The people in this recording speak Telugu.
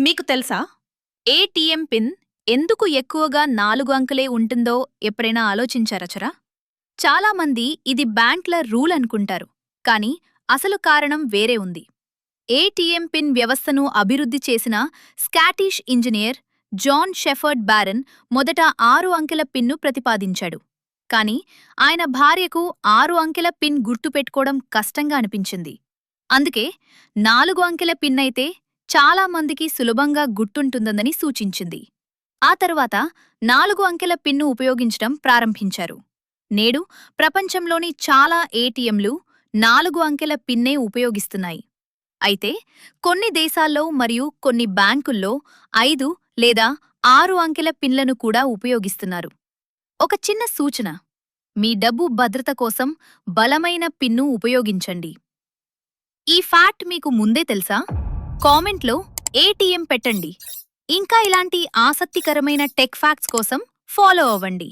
మీకు తెలుసా? ఏటీఎం పిన్ ఎందుకు ఎక్కువగా 4 అంకెలే ఉంటుందో ఎప్పుడైనా ఆలోచించారా? చాలామంది ఇది బ్యాంక్ల రూల్ అనుకుంటారు, కానీ అసలు కారణం వేరే ఉంది. ఏటీఎం పిన్ వ్యవస్థను అభివృద్ధి చేసిన Scottish engineer John Shepherd Barron మొదట 6 అంకెల పిన్ను ప్రతిపాదించాడు. కానీ ఆయన భార్యకు 6 అంకెల పిన్ గుర్తుపెట్టుకోవడం కష్టంగా అనిపించింది. అందుకే 4 అంకెల పిన్ అయితే చాలా మందికి సులభంగా గుర్తుంటుందని సూచించింది. ఆ తరువాత 4 అంకెల పిన్ను ఉపయోగించడం ప్రారంభించారు. నేడు ప్రపంచంలోని చాలా ఏటీఎంలు 4 అంకెల పిన్నే ఉపయోగిస్తున్నాయి. అయితే కొన్ని దేశాల్లో మరియు కొన్ని బ్యాంకుల్లో 5 లేదా 6 అంకెల పిన్లను కూడా ఉపయోగిస్తున్నారు. ఒక చిన్న సూచన: మీ డబ్బు భద్రత కోసం బలమైన పిన్ను ఉపయోగించండి. ఈ ఫ్యాక్ట్ మీకు ముందే తెలుసా? కామెంట్లో ఏటీఎం పెట్టండి. ఇంకా ఇలాంటి ఆసక్తికరమైన టెక్ ఫ్యాక్ట్స్ కోసం ఫాలో అవ్వండి.